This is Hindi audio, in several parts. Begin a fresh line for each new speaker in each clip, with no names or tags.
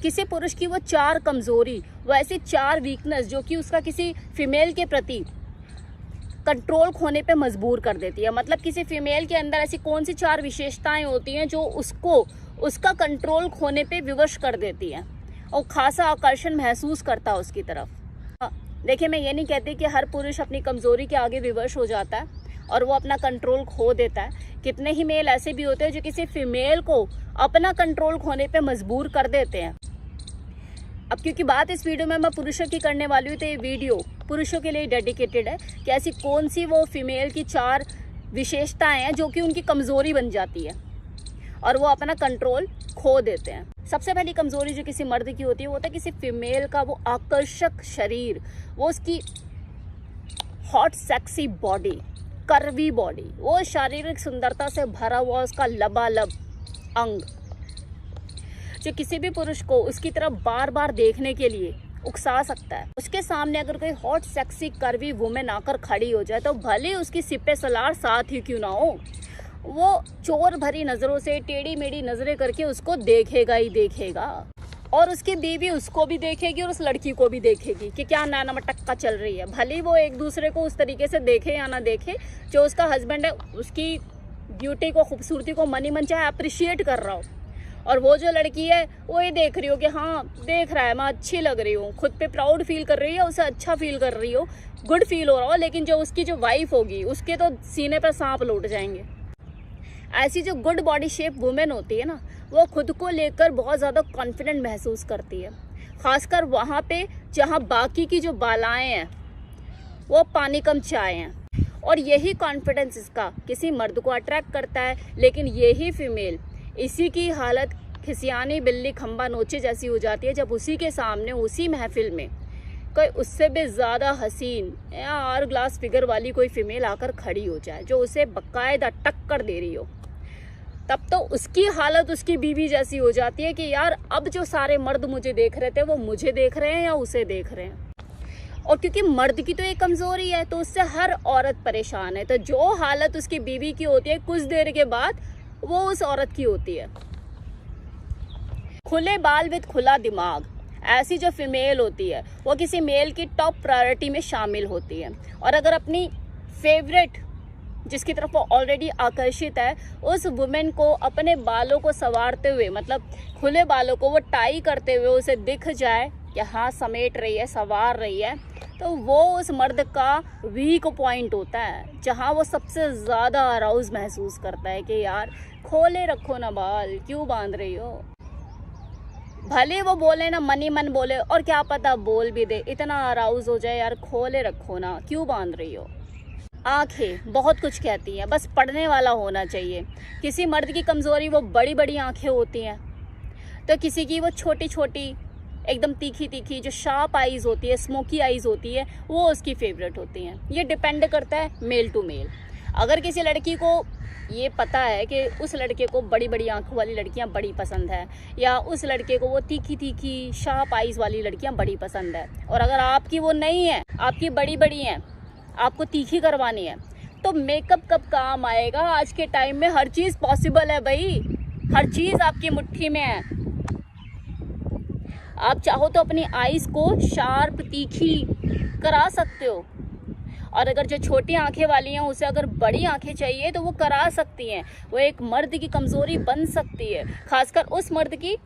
किसी पुरुष की वो 4 कमजोरी, वो ऐसी 4 वीकनेस जो कि उसका किसी फीमेल के प्रति कंट्रोल खोने पे मजबूर कर देती है। मतलब किसी फीमेल के अंदर ऐसी कौन सी 4 विशेषताएं होती हैं जो उसको उसका कंट्रोल खोने पे विवश कर देती हैं और खासा आकर्षण महसूस करता है उसकी तरफ। देखिए, मैं ये नहीं कहती कि हर पुरुष अपनी कमजोरी के आगे विवश हो जाता है और वो अपना कंट्रोल खो देता है। कितने ही मेल ऐसे भी होते हैं जो किसी फीमेल को अपना कंट्रोल खोने पे मजबूर कर देते हैं। अब क्योंकि बात इस वीडियो में मैं पुरुषों की करने वाली हूँ, तो ये वीडियो पुरुषों के लिए डेडिकेटेड है कि ऐसी कौन सी वो फीमेल की 4 विशेषताएं हैं जो कि उनकी कमजोरी बन जाती है और वो अपना कंट्रोल खो देते हैं। सबसे पहली कमजोरी जो किसी मर्द की होती है वो होता है किसी फीमेल का वो आकर्षक शरीर, वो उसकी hot sexy body, curvy body, वो शारीरिक सुंदरता से भरा हुआ उसका लबालब अंग जो किसी भी पुरुष को उसकी तरफ बार बार देखने के लिए उकसा सकता है। उसके सामने अगर कोई हॉट सेक्सी कर्वी वुमेन आकर खड़ी हो जाए तो भले उसकी सिपे सलार साथ ही क्यों ना हो, वो चोर भरी नजरों से टेढ़ी मेढ़ी नजरें करके उसको देखेगा ही देखेगा और उसकी बीवी उसको भी देखेगी और उस लड़की को भी देखेगी कि क्या नाना मटक्का चल रही है। भले वो एक दूसरे को उस तरीके से देखे या ना देखे, जो उसका हस्बैंड है उसकी ब्यूटी को, खूबसूरती को मनी मन चाहे अप्रिशिएट कर रहा हो और वो जो लड़की है वो ये देख रही हो कि हाँ देख रहा है, मैं अच्छी लग रही हूँ, खुद पे प्राउड फील कर रही है, उसे अच्छा फील कर रही हो, गुड फील हो रहा हो। लेकिन जो उसकी जो वाइफ होगी उसके तो सीने पर सांप लौट जाएंगे। ऐसी जो गुड बॉडी शेप वुमेन होती है ना, वो खुद को लेकर बहुत ज़्यादा कॉन्फिडेंट महसूस करती है, खासकर वहाँ पे जहाँ बाकी की जो बालाएं हैं वो पानी कम चाय हैं। और यही कॉन्फिडेंस इसका किसी मर्द को अट्रैक्ट करता है। लेकिन यही फीमेल, इसी की हालत खिसियानी बिल्ली खंबा नोचे जैसी हो जाती है जब उसी के सामने उसी महफिल में कोई उससे भी ज़्यादा हसीन या आर ग्लास फिगर वाली कोई फीमेल आकर खड़ी हो जाए जो उसे बाकायदा टक्कर दे रही हो। तब तो उसकी हालत उसकी बीवी जैसी हो जाती है कि यार अब जो सारे मर्द मुझे देख रहे थे वो मुझे देख रहे हैं या उसे देख रहे हैं। और क्योंकि मर्द की तो एक कमजोरी है तो उससे हर औरत परेशान है। तो जो हालत उसकी बीवी की होती है कुछ देर के बाद वो उस औरत की होती है। खुले बाल विद खुला दिमाग, ऐसी जो फीमेल होती है वो किसी मेल की टॉप प्रायोरिटी में शामिल होती है। और अगर अपनी फेवरेट जिसकी तरफ वो ऑलरेडी आकर्षित है उस वुमेन को अपने बालों को संवारते हुए, मतलब खुले बालों को वो टाई करते हुए उसे दिख जाए कि हाँ समेट रही है, संवार रही है, तो वो उस मर्द का वीक पॉइंट होता है जहाँ वो सबसे ज़्यादा अराउज महसूस करता है कि यार खोले रखो ना बाल, क्यों बांध रही हो। भले वो बोले ना, मनी मन बोले, और क्या पता बोल भी दे, इतना अराउज हो जाए यार खोले रखो ना, क्यों बांध रही हो। आंखें बहुत कुछ कहती हैं, बस पढ़ने वाला होना चाहिए। किसी मर्द की कमज़ोरी वो बड़ी बड़ी आंखें होती हैं, तो किसी की वो छोटी छोटी एकदम तीखी तीखी जो शार्प आईज होती है, स्मोकी आईज होती है, वो उसकी फेवरेट होती हैं। ये डिपेंड करता है मेल टू मेल। अगर किसी लड़की को ये पता है कि उस लड़के को बड़ी बड़ी आंखों वाली लड़कियां बड़ी पसंद है या उस लड़के को वो तीखी तीखी शार्प आईज वाली लड़कियां बड़ी पसंद है, और अगर आपकी वो नहीं है, आपकी बड़ी बड़ी हैं, आपको तीखी करवानी है, तो मेकअप कब काम आएगा। आज के टाइम में हर चीज़ पॉसिबल है भाई, हर चीज़ आपकी मुट्ठी में है। आप चाहो तो अपनी आईज को शार्प तीखी करा सकते हो, और अगर जो छोटी आंखें वाली हैं उसे अगर बड़ी आंखें चाहिए तो वो करा सकती हैं। वो एक मर्द की कमज़ोरी बन सकती है, खासकर उस मर्द की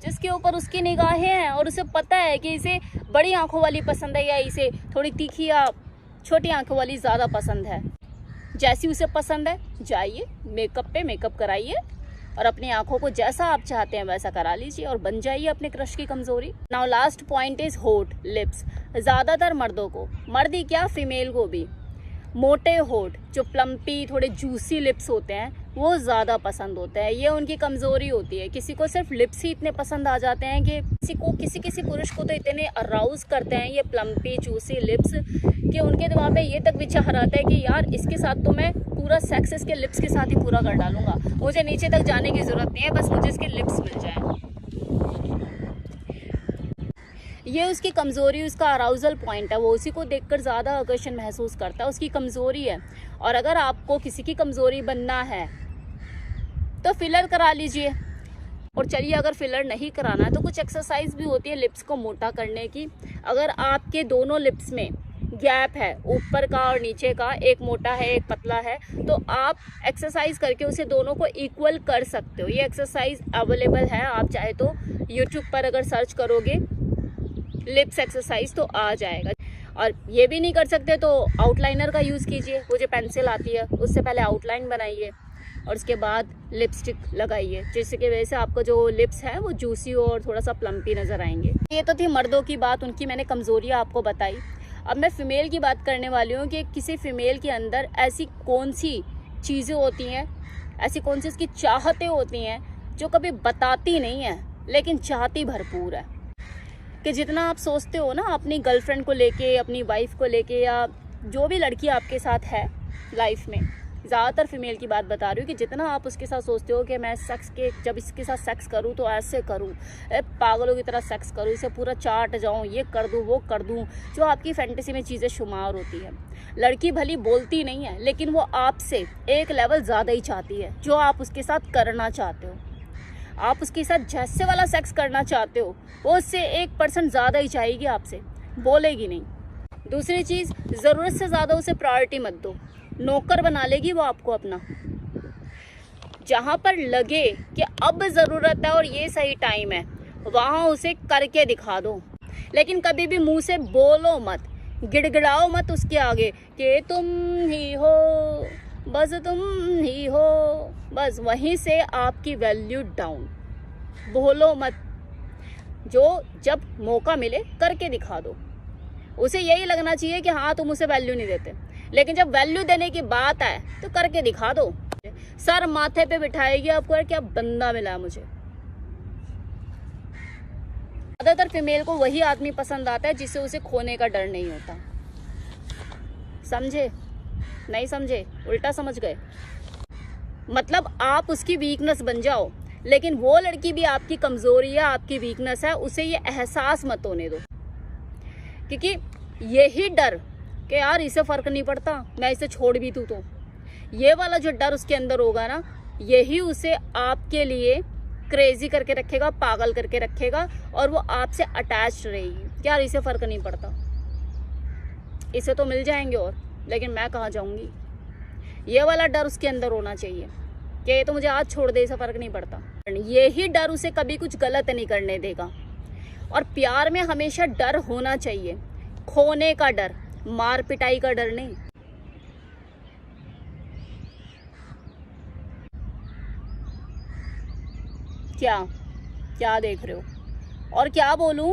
जिसके ऊपर उसकी निगाहें हैं और उसे पता है कि इसे बड़ी आंखों वाली पसंद है या इसे थोड़ी तीखी या छोटी आंखों वाली ज़्यादा पसंद है। जैसी उसे पसंद है जाइए मेकअप पे मेकअप कराइए और अपनी आंखों को जैसा आप चाहते हैं वैसा करा लीजिए और बन जाइए अपने क्रश की कमज़ोरी। नाउ लास्ट पॉइंट इज होठ, लिप्स। ज़्यादातर मर्दों को, मर्द ही क्या फीमेल को भी, मोटे होठ जो प्लम्पी थोड़े जूसी लिप्स होते हैं वो ज़्यादा पसंद होते हैं। ये उनकी कमज़ोरी होती है। किसी को सिर्फ लिप्स ही इतने पसंद आ जाते हैं कि किसी पुरुष को तो इतने अराउज करते हैं ये प्लम्पी जूसी लिप्स कि उनके दिमाग में ये तक विचार आता है कि यार इसके साथ तो मैं पूरा सेक्स इसके लिप्स के साथ ही पूरा कर डालूंगा, मुझे नीचे तक जाने की ज़रूरत नहीं है, बस मुझे इसके लिप्स मिल जाए। ये उसकी कमज़ोरी, उसका अराउजल पॉइंट है, वो उसी को देखकर ज़्यादा आकर्षण महसूस करता है, उसकी कमज़ोरी है। और अगर आपको किसी की कमज़ोरी बनना है तो फिलर करा लीजिए और चलिए अगर फिलर नहीं कराना है तो कुछ एक्सरसाइज भी होती है लिप्स को मोटा करने की। अगर आपके दोनों लिप्स में गैप है, ऊपर का और नीचे का, एक मोटा है एक पतला है, तो आप एक्सरसाइज करके उसे दोनों को इक्वल कर सकते हो। ये एक्सरसाइज अवेलेबल है, आप चाहे तो यूट्यूब पर अगर सर्च करोगे लिप्स एक्सरसाइज तो आ जाएगा। और ये भी नहीं कर सकते तो आउटलाइनर का यूज़ कीजिए, वो जो पेंसिल आती है उससे पहले आउटलाइन बनाइए और उसके बाद लिपस्टिक लगाइए, जिसकी वजह से आपका जो लिप्स है वो जूसी और थोड़ा सा प्लम्पी नज़र आएंगे। ये तो थी मर्दों की बात, उनकी मैंने कमज़ोरियाँ आपको बताई। अब मैं फ़ीमेल की बात करने वाली हूँ कि किसी फ़ीमेल के अंदर ऐसी कौन सी चीज़ें होती हैं, ऐसी कौन सी उसकी चाहतें होती हैं जो कभी बताती नहीं है लेकिन चाहती भरपूर है। कि जितना आप सोचते हो ना अपनी गर्लफ्रेंड को लेके, अपनी वाइफ को लेके, या जो भी लड़की आपके साथ है लाइफ में, ज़्यादातर फीमेल की बात बता रही हूँ, कि जितना आप उसके साथ सोचते हो कि मैं जब इसके साथ सेक्स करूँ तो ऐसे करूँ, पागलों की तरह सेक्स करूँ, इसे पूरा चाट जाऊँ, ये कर दूँ वो कर दूँ, जो आपकी फैंटेसी में चीज़ें शुमार होती है। लड़की भली बोलती नहीं है लेकिन वो आपसे एक लेवल ज़्यादा ही चाहती है। जो आप उसके साथ करना चाहते हो, आप उसके साथ जैसे वाला सेक्स करना चाहते हो, वो उससे 1% ज़्यादा ही चाहेगी, आपसे बोलेगी नहीं। दूसरी चीज़, ज़रूरत से ज़्यादा उसे प्रायोरिटी मत दो, नौकर बना लेगी वो आपको अपना। जहाँ पर लगे कि अब ज़रूरत है और ये सही टाइम है, वहाँ उसे करके दिखा दो। लेकिन कभी भी मुंह से बोलो मत, गिड़गिड़ाओ मत उसके आगे कि तुम ही हो, बस तुम ही हो, बस वहीं से आपकी वैल्यू डाउन। बोलो मत, जो जब मौका मिले करके दिखा दो। उसे यही लगना चाहिए कि हाँ तुम उसे वैल्यू नहीं देते, लेकिन जब वैल्यू देने की बात आए तो करके दिखा दो। सर माथे पे बिठाएगी आपको, यार क्या बंदा मिला मुझे। ज़्यादातर फीमेल को वही आदमी पसंद आता है जिससे उसे खोने का डर नहीं होता। समझे? नहीं समझे? उल्टा समझ गए? मतलब आप उसकी वीकनेस बन जाओ, लेकिन वो लड़की भी आपकी कमज़ोरी है, आपकी वीकनेस है, उसे ये एहसास मत होने दो। क्योंकि यही डर कि यार इसे फ़र्क नहीं पड़ता, मैं इसे छोड़ भी दूँ तो, ये वाला जो डर उसके अंदर होगा ना, यही उसे आपके लिए क्रेजी करके रखेगा, पागल करके रखेगा, और वो आपसे अटैच रहेगी। यार इसे फ़र्क नहीं पड़ता, इसे तो मिल जाएंगे और, लेकिन मैं कहाँ जाऊँगी। ये वाला डर उसके अंदर होना चाहिए कि ये तो मुझे आज छोड़ दे, इसे फ़र्क नहीं पड़ता। यही डर उसे कभी कुछ गलत नहीं करने देगा। और प्यार में हमेशा डर होना चाहिए, खोने का डर, मार पिटाई का डर नहीं। क्या क्या देख रहे हो? और क्या बोलूं,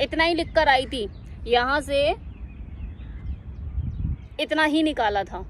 इतना ही लिख कर आई थी, यहाँ से इतना ही निकाला था।